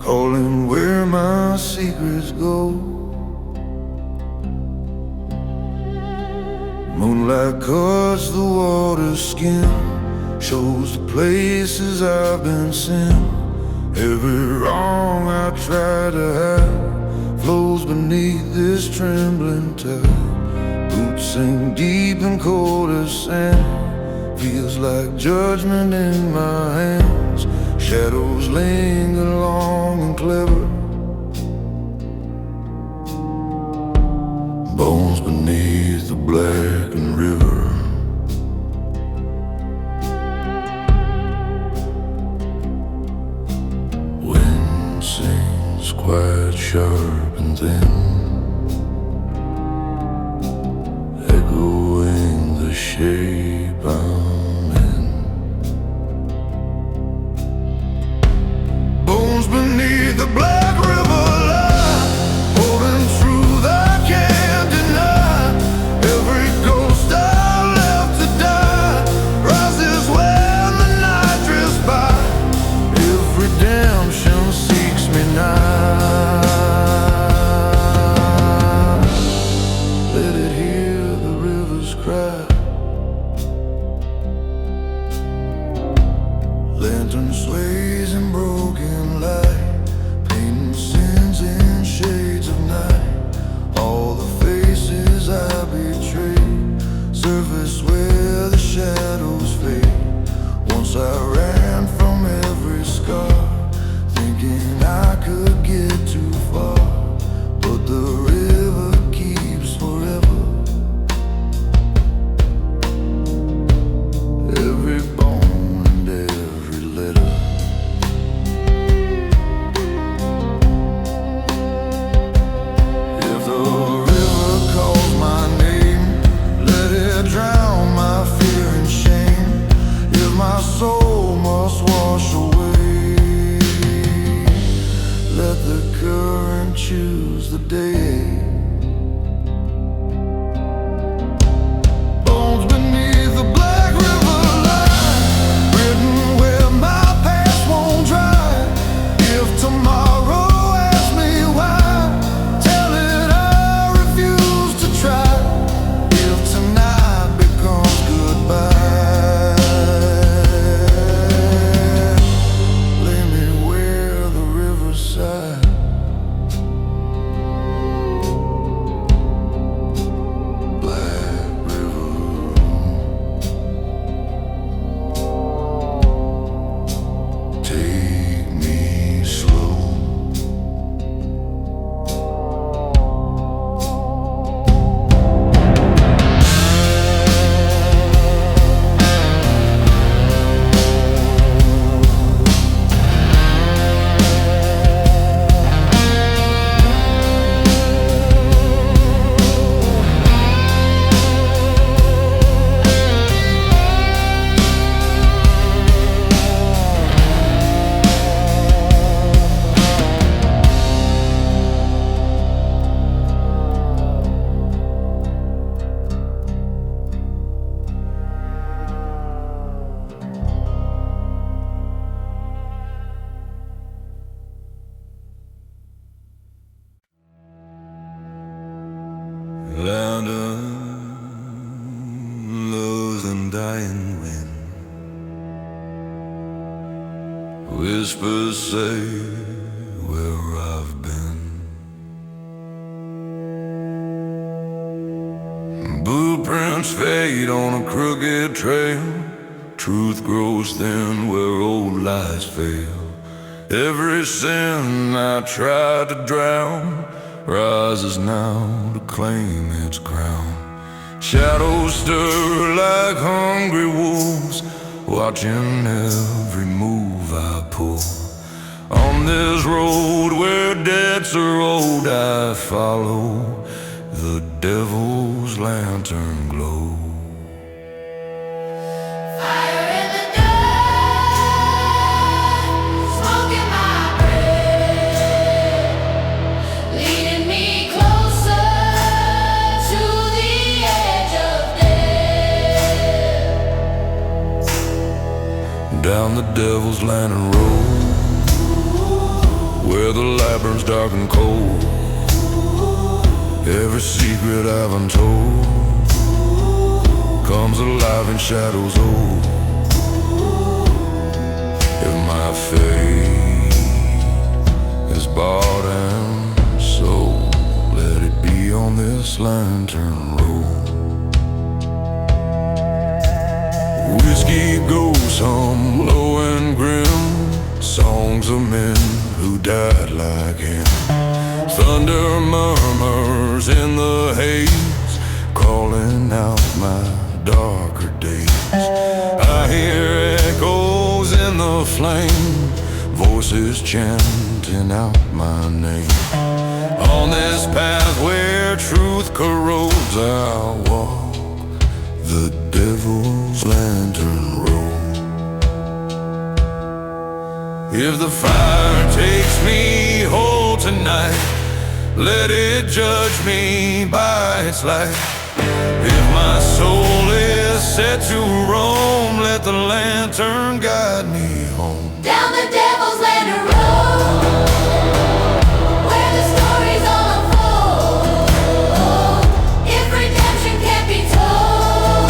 calling where my secrets go. Moonlight cuts the water's skin, shows the places I've been sent. Every wrong I try to hide flows beneath this trembling tide. Boots sink deep and cold as sand, feels like judgment in my hands. Shadows linger long and clever, bones beneath the blackened river. Wind sings quite sharp and thin, echoing the shape I'm in. Bones beneath the black river lie, holding truth I can't deny. Every ghost I left to die rises when the night drifts by. If redemption seeks me nigh, let it hear the river's cry. Lantern sways in broken light, painting sins in shades of night. All the faces I betrayed surface where the shadows fade. Once I ran from every scar, thinking I could get too far, but the river keeps forever. Every bone and every letter. If the river calls my name, let it drown my fear and shame. If my soul must wash away, let the current choose the day. Bones beneath the black river line, written where my past won't dry. If tomorrow asks me why, tell it I refuse to try. If tonight becomes goodbye, lay me where the riverside. Black river, take me slow. Land of lows and dying wind, whispers say where I've been. Blueprints fade on a crooked trail, truth grows thin where old lies fail. Every sin I tried to drown rises now to claim its crown. Shadows stir like hungry wolves, watching every move I pull. On this road where debts are owed, I follow the devil's lantern glow. Fire in the dark, smoke in my breath, leading me closer to the edge of death. Down the devil's lantern road, where the light burns dark and cold. Every secret I've untold comes alive in shadows old. If my fate is bought and sold, let it be on this lantern road. Whiskey goes hum low and grim, songs of men who died like him. Thunder murmurs in the haze, calling out my darker days. I hear echoes in the flame, voices chanting out my name. On this path where truth corrodes, I'll walk the devil's lantern road. If the fire takes me whole tonight, let it judge me by its light. If my soul is set to roam, let the lantern guide me home. Down the devil's lantern road, where the stories all unfold. If redemption can't be told,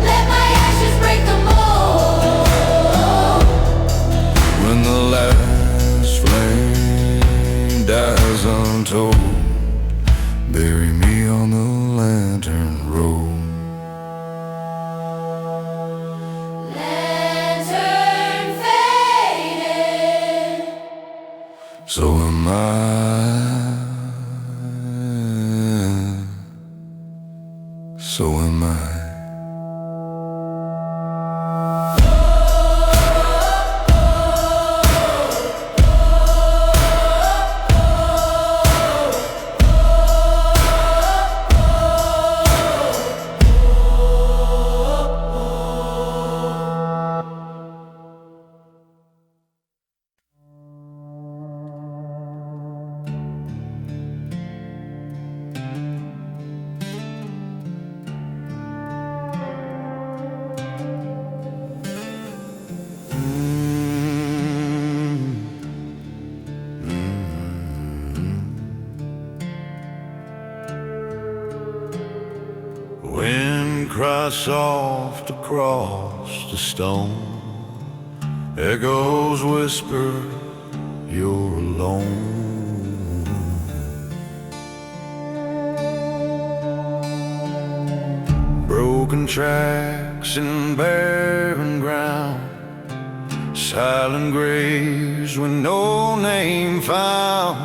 let my ashes break the mold. When the last flame dies untold, bury me on the lantern road. Lantern faded, So am I. So am I. Wind cries soft across the stone, echoes whisper, you're alone. Broken tracks in barren ground, silent graves with no name found.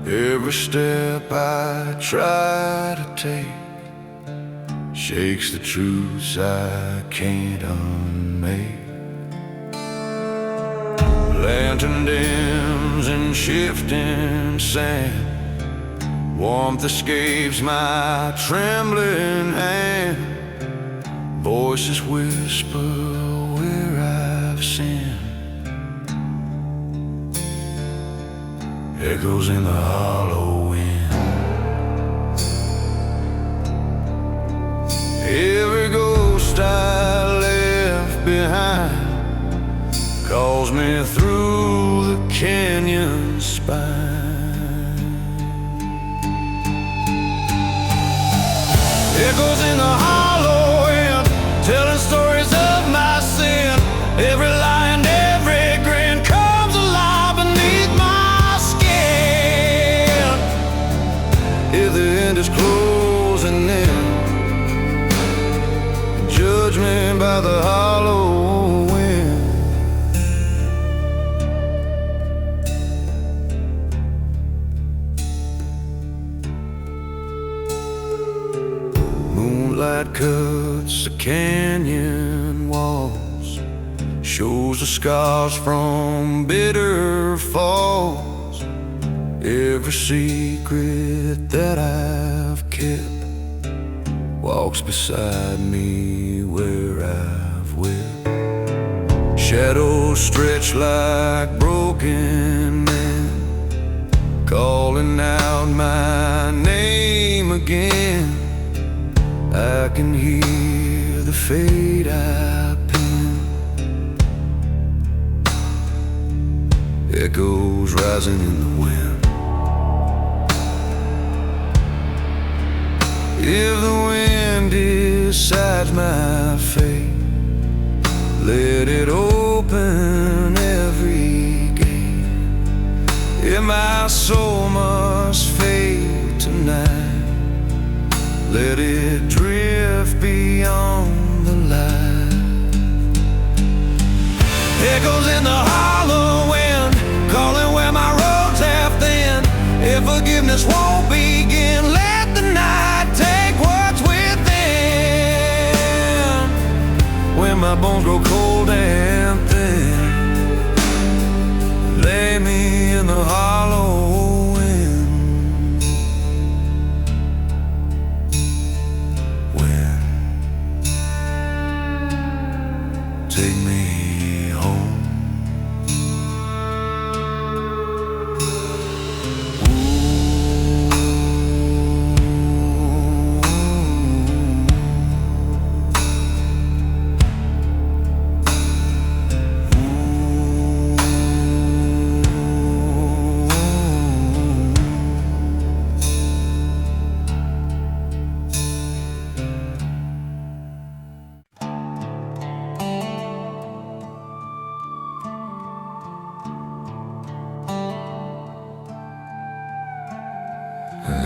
Every step I try to take shakes the truths I can't unmake. Lantern dims in shifting sand, warmth escapes my trembling hand. Voices whisper where I've sinned, echoes in the hollow wind. Every ghost I left behind calls me through the canyon spine. Echoes in the hollow wind, telling stories of my sin. Every lie and every grin comes alive beneath my skin. If the end is closing in, judge me by the hollow wind. Moonlight cuts the canyon walls, shows the scars from bitter falls. Every secret that I've kept walks beside me where I've wept. Shadows stretch like broken men, calling out my name again. I can hear the fate I penned, echoes rising in the wind. If the wind decides my fate, let it open every gate. If my soul must fade tonight, let it drift beyond the light. Echoes in the hollow wind, calling where my roads have thinned. If forgiveness won't begin, let the night take what's within. When my bones grow cold and thin, lay me in the hollow wind. Wind, take me home.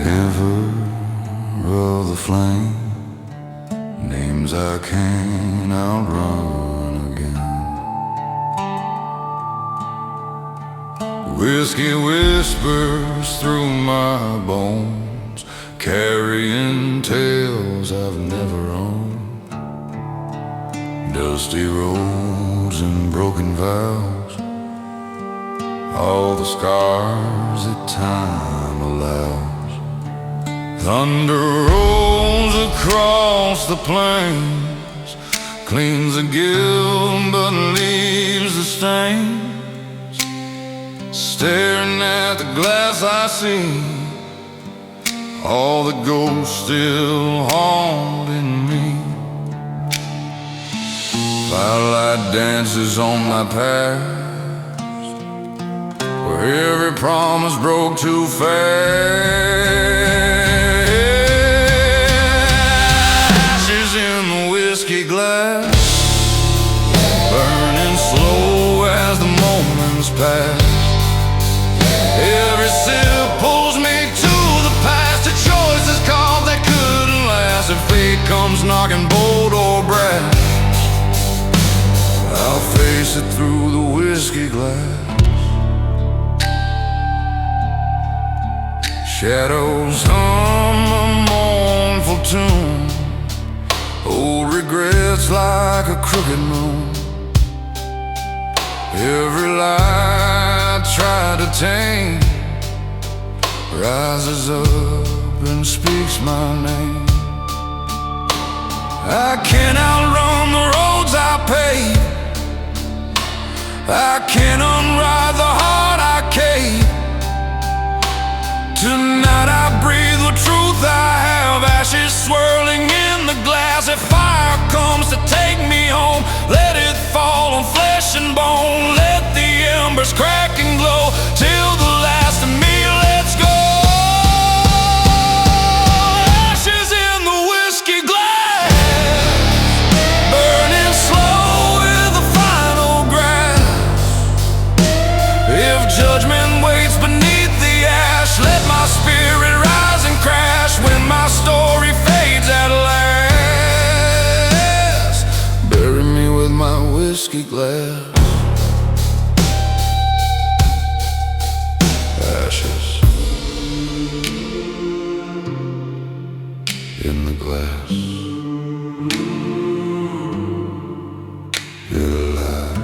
Ever of the flame, names I can't outrun again. Whiskey whispers through my bones, carrying tales I've never owned. Dusty roads and broken vows, all the scars that time allows. Thunder rolls across the plains, cleans the guilt but leaves the stains. Staring at the glass I see, all the ghosts still haunting me. Firelight dances on my past, where every promise broke too fast. Glass, burning slow as the moments pass. Every sip pulls me to the past, to choices called that couldn't last. If fate comes knocking bold or brass, I'll face it through the whiskey glass. Shadows hum a mournful tune, old regrets like a crooked moon. Every lie I try to tame rises up and speaks my name. I can't outrun the roads I pave, I can't unride the heart I cave. Tonight I breathe the truth I have, ashes swirling in the glass. If fire comes to take me home, let it fall on flesh and bone. Let the embers crack and glow till the last of me lets go. Ashes in the whiskey glass, burning slow with the final grasp. If judgment waits beneath the ash, let my spirit rise and crash. When my story fades at last, bury me with my whiskey glass. Ashes in the glass. You're alive.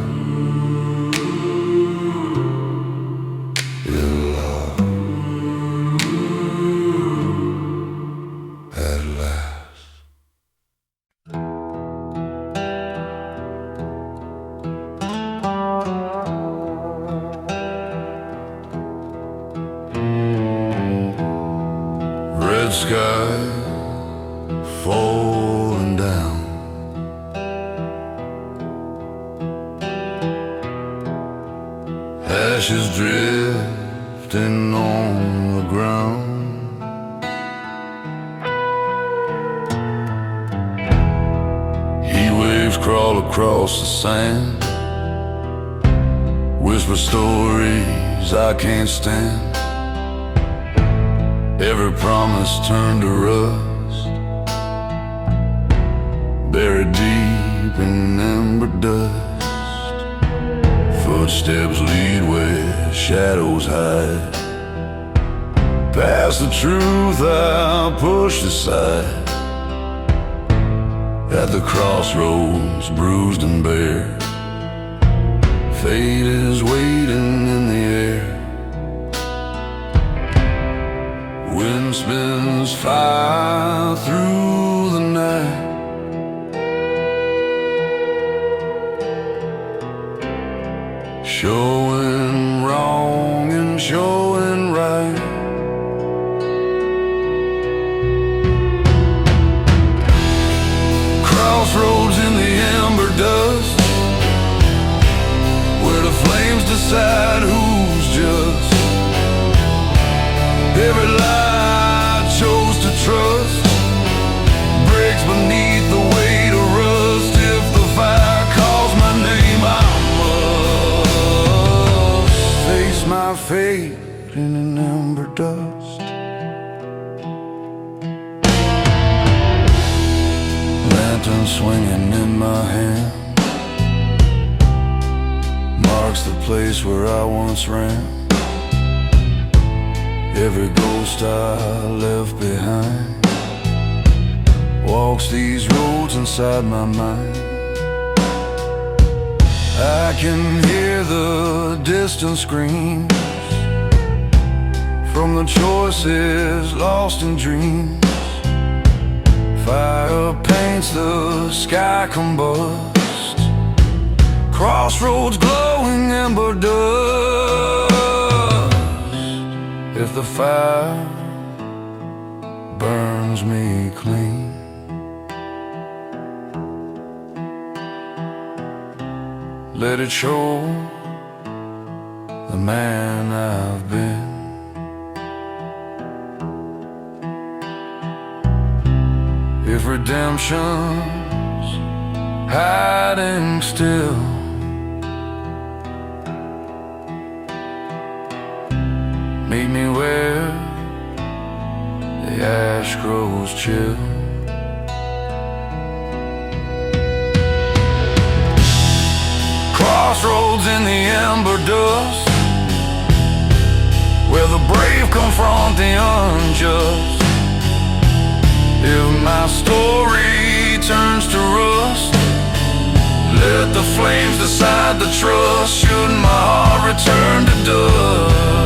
You're alive. At last. Red sky falling down, ashes drifting on the ground. Heat waves crawl across the sand, whisper stories I can't stand. Every promise turned to rust, buried deep in ember dust. Footsteps lead where shadows hide, past the truth I pushed aside. At the crossroads, bruised and bare, fate is waiting in the air. Wind spins fire through the night, showing wrong and showing right. Crossroads in the ember dust, where the flames decide who's just. Every lie I chose to trust breaks beneath the weight of rust. If the fire calls my name, I must face my fate in an ember dust. Lantern swinging in my hand marks the place where I once ran. Every ghost I left behind walks these roads inside my mind. I can hear the distant screams from the choices lost in dreams. Fire paints the sky combust, crossroads glowing ember dust. If the fire burns me clean, let it show the man I've been. If redemption's hiding still, meet me where the ash grows chill. Crossroads in the ember dust, where the brave confront the unjust. If my story turns to rust, let the flames decide the trust. Should my heart return to dust,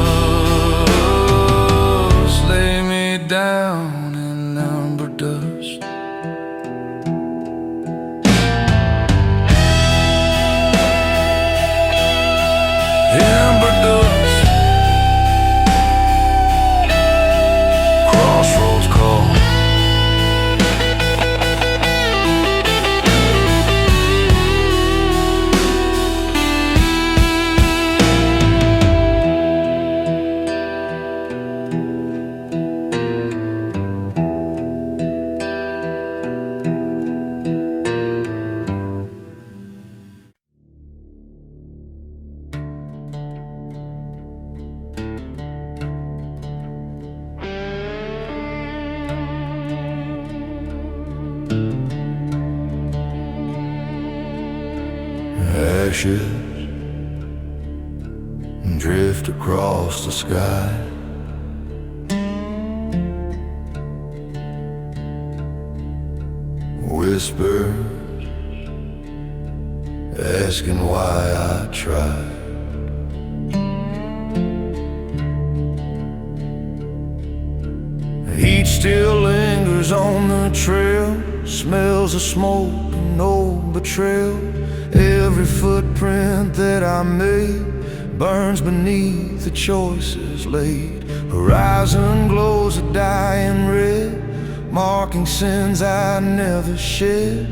lay me down in ember dust. Ember dust, crossroads call. Ashes drift across the sky, whispers asking why I tried. Heat still lingers on the trail, smells of smoke and old betrayal. Every footprint that I made burns beneath the choices laid. Horizon glows a dying red, marking sins I never shed.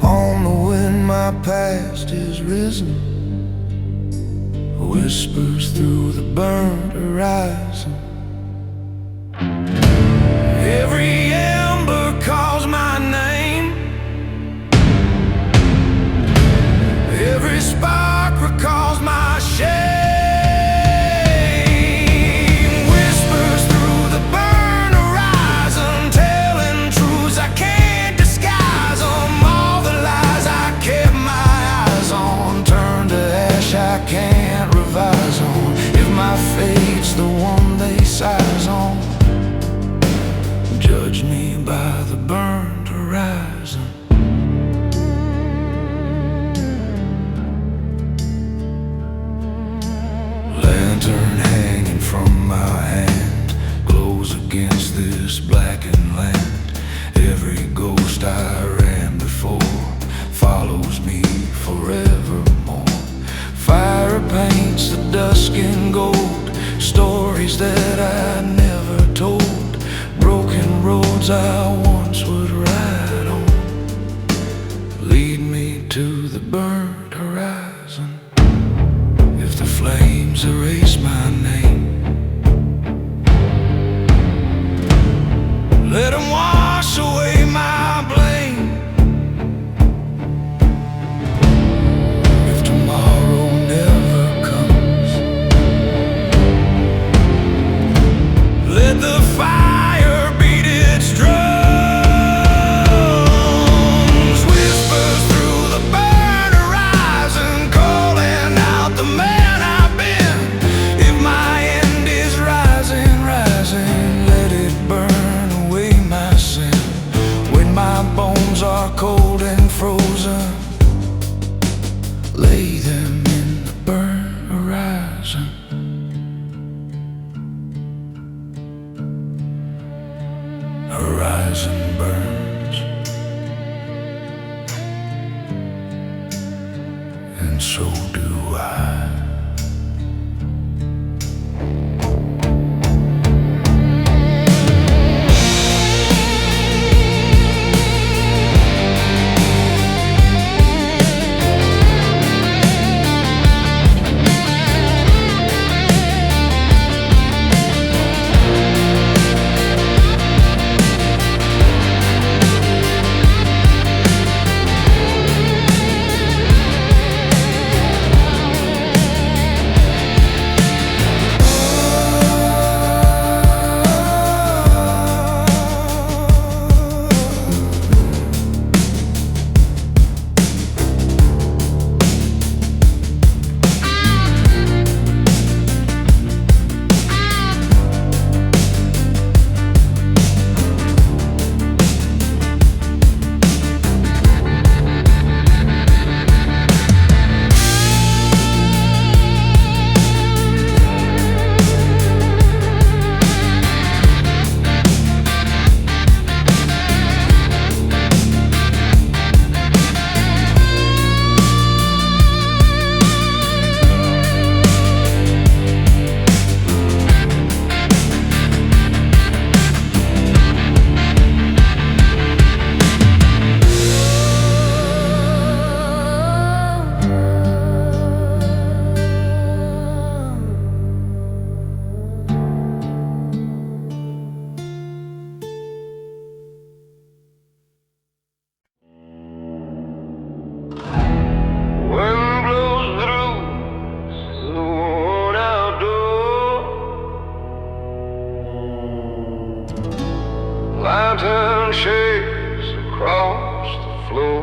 On the wind my past is risen, whispers through the burnt horizon. Every ember calls my name. Every spark recalls my shame. Whispers through the burnt horizon, telling truths I can't disguise them. All the lies I kept my eyes on turn to ash I can't revise on. If my fate's the one they size on, judge me by the burnt horizon. Lantern hanging from my hand glows against this blackened land. Every ghost I ran before follows me forevermore. Fire paints the dusk in gold, stories that I never told, broken roads I once would ride on, lead me to the burnt horizon. If the flames erase my name, let them wash away my blame. If tomorrow never comes, let the fire beat its drums. Whispers through the burnt horizon, calling out the man I've been. If my end is rising, rising, let it burn away my sin. When my bones are cold and frozen, lay them in the burnt horizon. Horizon burns, and so do I. Lantern shakes across the floor.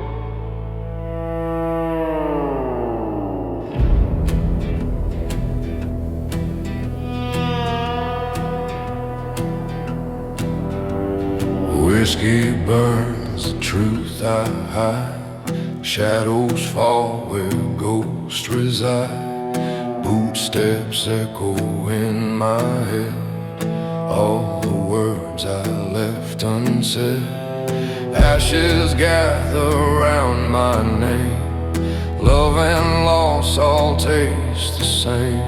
Whiskey burns the truth I hide. Shadows fall where ghosts reside. Footsteps echo in my head, all the words I left unsaid. Ashes gather round my name. Love and loss all taste the same.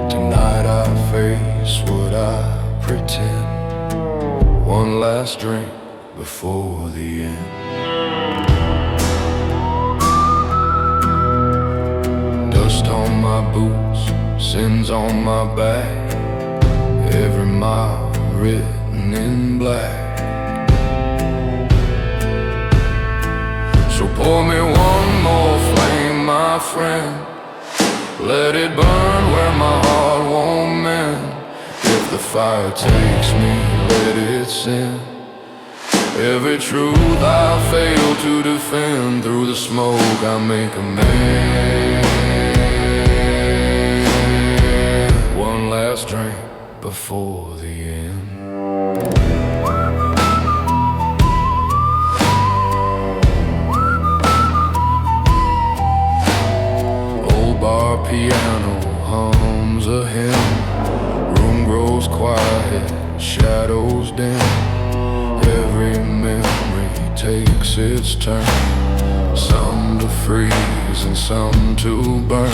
Tonight I face what I pretend. One last drink before the end. Dust on my boots, sins on my back, every mile written in black. So pour me one more flame, my friend. Let it burn where my heart won't mend. If the fire takes me, let it send. Every truth I fail to defend, through the smoke I make amends. One last drink before the end. Bar piano hums a hymn. Room grows quiet, shadows dim. Every memory takes its turn, some to freeze and some to burn.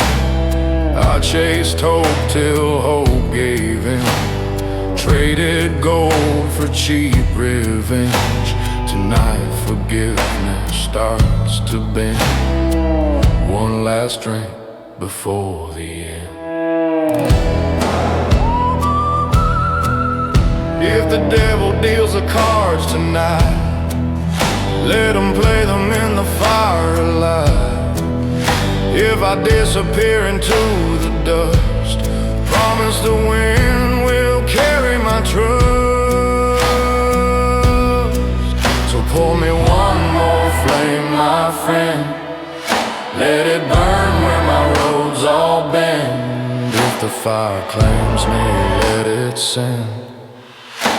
I chased hope till hope gave in, traded gold for cheap revenge. Tonight forgiveness starts to bend. One last drink before the end. If the devil deals the cards tonight, let him play them in the fire alive. If I disappear into the dust, promise the wind will carry my trust. So pour me one more flame, my friend. Let it burn where my roads all bend. If the fire claims me, let it send.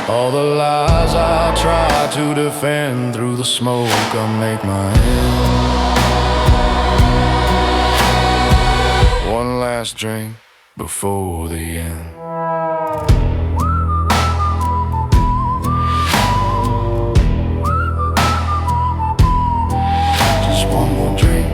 All the lies I try to defend, through the smoke I'll make my end. One last drink before the end. Just one more drink.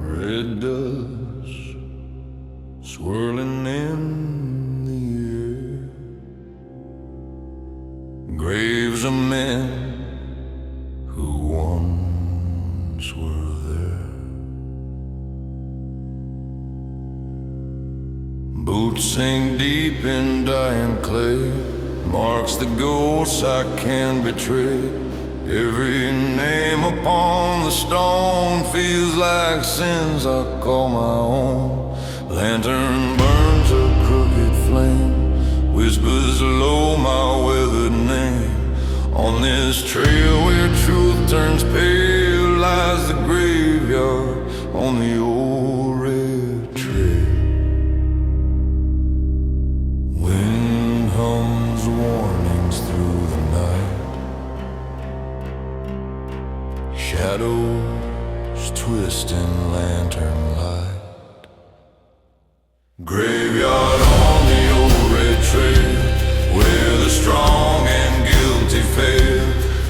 Red dust swirling in the air, graves of men who once were there. Boots sink deep in dying clay, marks the ghosts I can't betray. Every name upon the stone feels like sins I call my own. Lantern burns a crooked flame, whispers low my weathered name. On this trail where truth turns pale lies the graveyard on the old red trail. Wind hums warnings through the night, shadows twist in lantern light. Graveyard on the old red trail, where the strong and guilty fail.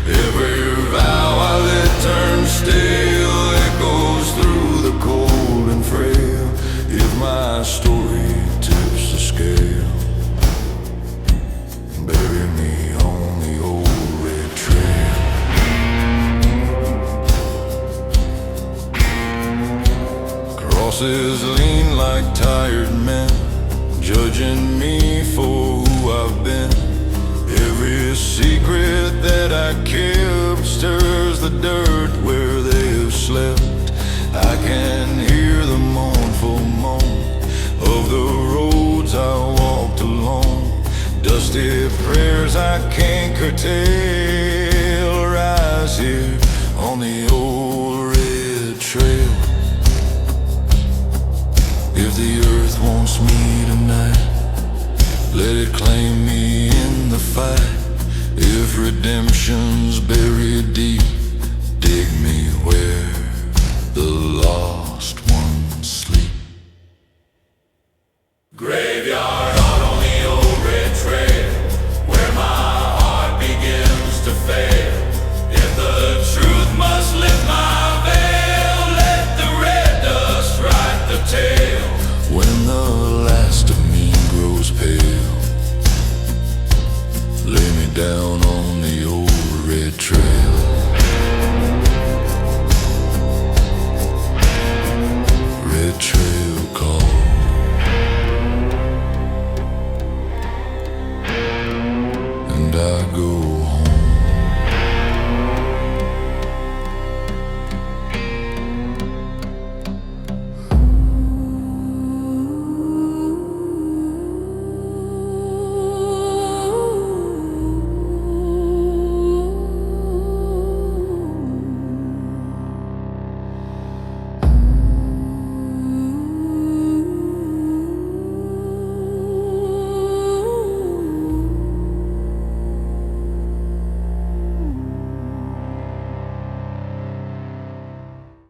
Every vow I let turn stale echoes through the cold and frail. If my story tips the scale, bury me on the old red trail. Crosses lean like tired men, judging me for who I've been. Every secret that I kept stirs the dirt where they have slept. I can hear the mournful moan of the roads I walked alone. Dusty prayers I can't curtail rise here on the old red trail. If the earth wants me tonight, let it claim me in the fight. If redemption's buried deep, dig me where the lost ones sleep. Graveyard